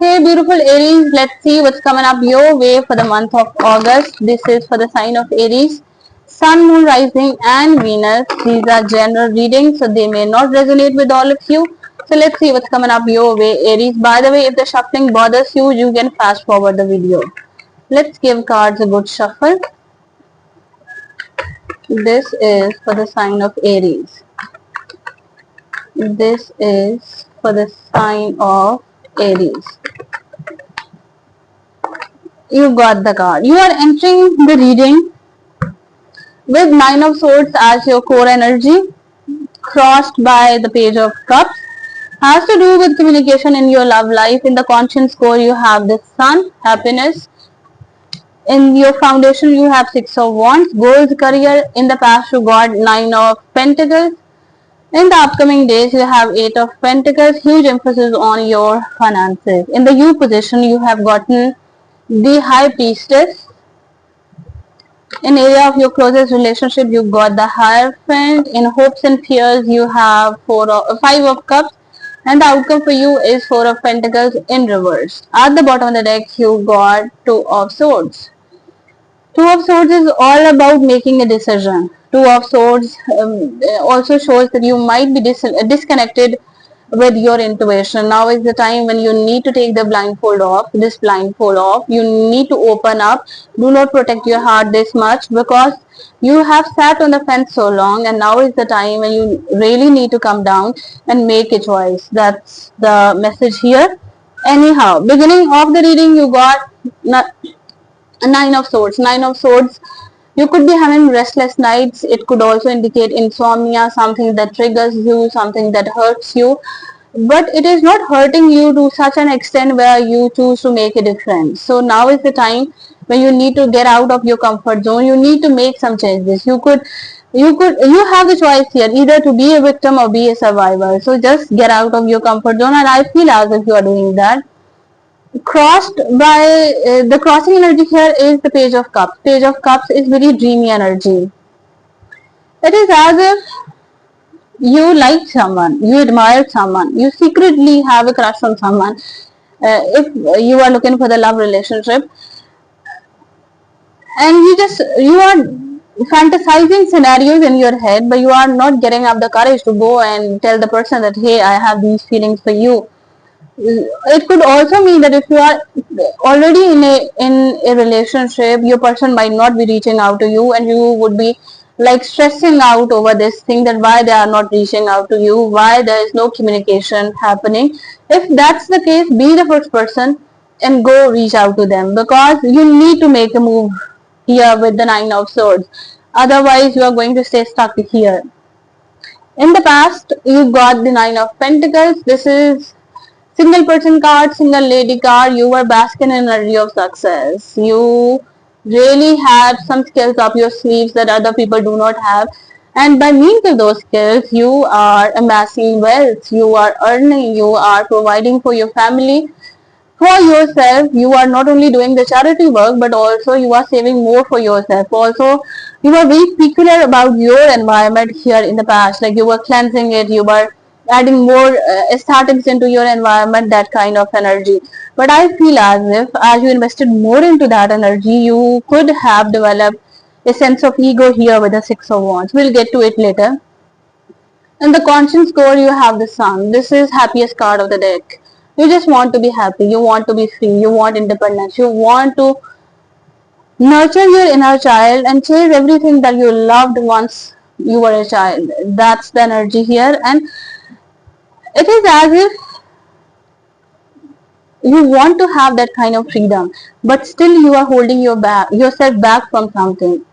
Hey, beautiful Aries, let's see what's coming up your way for the month of August. This is for the sign of Aries. Sun, Moon, Rising, and Venus. These are general readings, so they may not resonate with all of you. So let's see what's coming up your way, Aries. By the way, if the shuffling bothers you, you can fast forward the video. Let's give cards a good shuffle. This is for the sign of Aries. This is for the sign of Aries. You got the card. You are entering the reading with Nine of Swords as your core energy, crossed by the Page of Cups. Has to do with communication in your love life. In the conscience core, you have the Sun, happiness. In your foundation, you have Six of Wands, goals, career. In the past, you got Nine of Pentacles. In the upcoming days, you have Eight of Pentacles, huge emphasis on your finances. In the You position, you have gotten the High Priestess. In area of your closest relationship, you got the Hierophant. In hopes and fears, you have Five of Cups. And the outcome for you is Four of Pentacles in reverse. At the bottom of the deck, you got Two of Swords. Two of Swords is all about making a decision. Two of Swords also shows that you might be disconnected with your intuition. Now is the time when you need to take the blindfold off, this blindfold off. You need to open up. Do not protect your heart this much because you have sat on the fence so long, and now is the time when you really need to come down and make a choice. That's the message here. Anyhow, beginning of the reading, you got Nine of Swords. Nine of Swords. You could be having restless nights. It could also indicate insomnia, something that triggers you, something that hurts you. But it is not hurting you to such an extent where you choose to make a difference. So now is the time when you need to get out of your comfort zone. You need to make some changes. You have the choice here, either to be a victim or be a survivor. So just get out of your comfort zone, and I feel as if you are doing that. Crossed by the crossing energy here is the Page of Cups. Page of Cups is very dreamy energy. It is as if you like someone, you admire someone, you secretly have a crush on someone. If you are looking for the love relationship, and you are fantasizing scenarios in your head, but you are not getting up the courage to go and tell the person that, hey, I have these feelings for you. It could also mean that if you are already in a relationship, your person might not be reaching out to you, and you would be like stressing out over this thing, that why they are not reaching out to you, why there is no communication happening. If that's the case, be the first person and go reach out to them, because you need to make a move here with the Nine of Swords. Otherwise, you are going to stay stuck here. In the past, you got the Nine of Pentacles. This is single person card, single lady card. You were basking in energy of success. You really had some skills up your sleeves that other people do not have. And by means of those skills, you are amassing wealth. You are earning. You are providing for your family. For yourself, you are not only doing the charity work, but also you are saving more for yourself. Also, you were very peculiar about your environment here in the past. Like you were cleansing it, you were adding more aesthetics into your environment, that kind of energy. But I feel as if as you invested more into that energy, you could have developed a sense of ego here with the Six of Wands. We'll get to it later. In the conscience core, you have the Sun. This is happiest card of the deck. You just want to be happy. You want to be free. You want independence. You want to nurture your inner child and chase everything that you loved once you were a child. That's the energy here. And it is as if you want to have that kind of freedom, but still you are holding yourself back from something.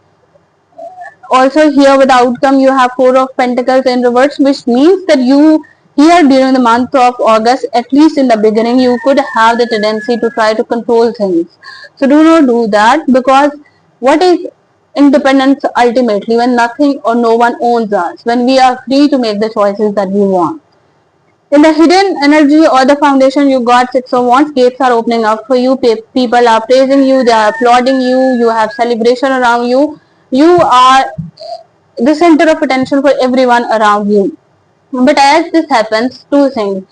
Also here with the outcome, you have Four of Pentacles in reverse, which means that you here during the month of August, at least in the beginning, you could have the tendency to try to control things. So do not do that, because what is independence ultimately? When nothing or no one owns us, when we are free to make the choices that we want. In the hidden energy or the foundation, you got Six of Wands. Gates are opening up for you. People are praising you. They are applauding you. You have celebration around you. You are the center of attention for everyone around you. But as this happens, two things.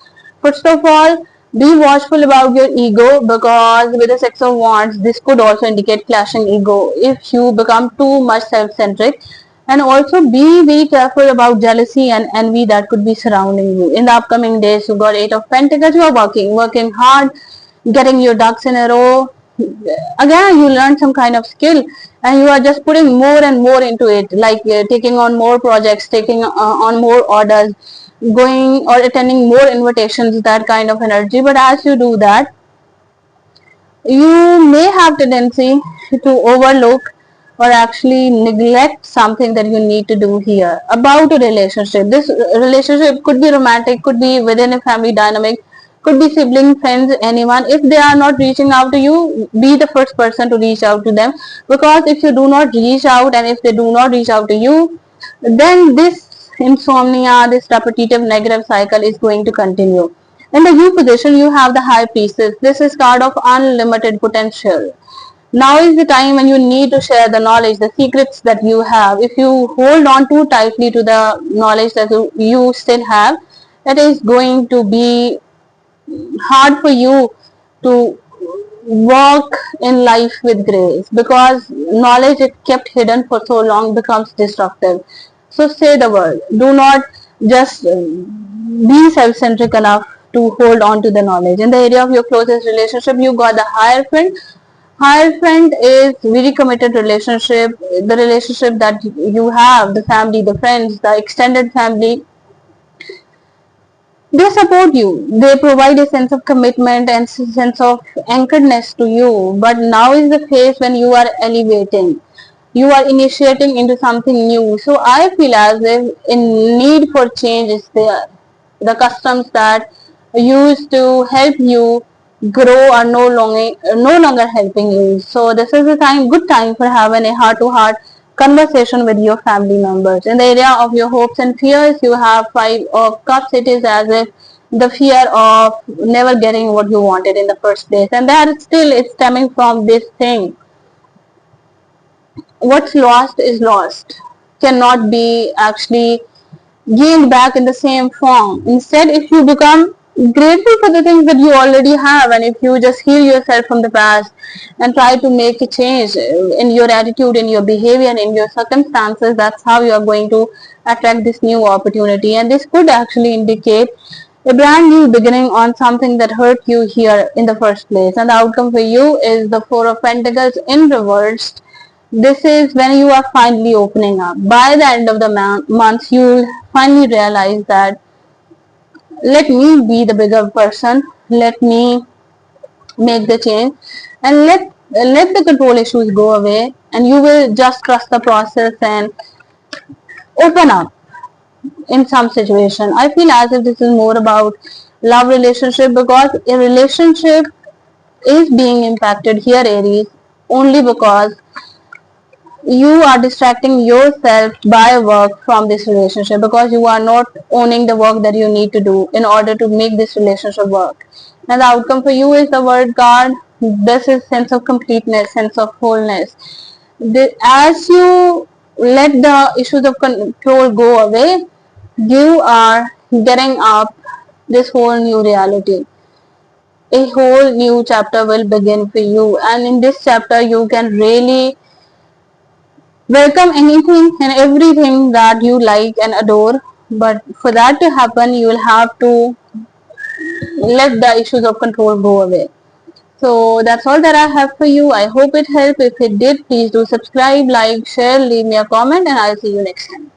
First of all, Be watchful about your ego, because with the Six of Wands, this could also indicate clashing ego if you become too much self-centric. And also be very careful about jealousy and envy that could be surrounding you. In the upcoming days, you got Eight of Pentacles, you are working hard, getting your ducks in a row. Again, you learn some kind of skill and you are just putting more and more into it, like taking on more projects, taking on more orders, going or attending more invitations, that kind of energy. But as you do that, you may have tendency to overlook or actually neglect something that you need to do here about a relationship. This relationship could be romantic, could be within a family dynamic, could be sibling, friends, anyone. If they are not reaching out to you, be the first person to reach out to them, because if you do not reach out and if they do not reach out to you, then this insomnia, this repetitive negative cycle is going to continue. In the U position, you have the High Priestess. This is card of unlimited potential. Now is the time when you need to share the knowledge, the secrets that you have. If you hold on too tightly to the knowledge that you still have, it is going to be hard for you to walk in life with grace, because knowledge it kept hidden for so long becomes destructive. So say the word. Do not just be self-centric enough to hold on to the knowledge. In the area of your closest relationship, you got the Hierophant. Hierophant is very committed relationship, the relationship that you have, the family, the friends, the extended family. They support you. They provide a sense of commitment and sense of anchoredness to you. But now is the phase when you are elevating. You are initiating into something new. So I feel as if a need for change is there. The customs that used to help you grow are no longer helping you. So this is a good time for having a heart to heart conversation with your family members. In the area of your hopes and fears, you have Five of Cups. It is as if the fear of never getting what you wanted in the first place, and that still is stemming from this thing. What's lost is lost, cannot be actually gained back in the same form. Instead, if you become grateful for the things that you already have, and if you just heal yourself from the past and try to make a change in your attitude, in your behavior, and in your circumstances, that's how you are going to attract this new opportunity. And this could actually indicate a brand new beginning on something that hurt you here in the first place. And the outcome for you is the Four of Pentacles in reverse. This is when you are finally opening up. By the end of the month, you will finally realize that let me be the bigger person, let me make the change, and let the control issues go away, and you will just trust the process and open up in some situation. I feel as if this is more about love relationship, because a relationship is being impacted here, Aries, only because you are distracting yourself by work from this relationship, because you are not owning the work that you need to do in order to make this relationship work. And the outcome for you is the World card. This is sense of completeness, sense of wholeness. As you let the issues of control go away, you are getting up this whole new reality. A whole new chapter will begin for you, and in this chapter you can really welcome anything and everything that you like and adore. But for that to happen, you will have to let the issues of control go away. So that's all that I have for you. I hope it helped. If it did, please do subscribe, like, share, leave me a comment, and I'll see you next time.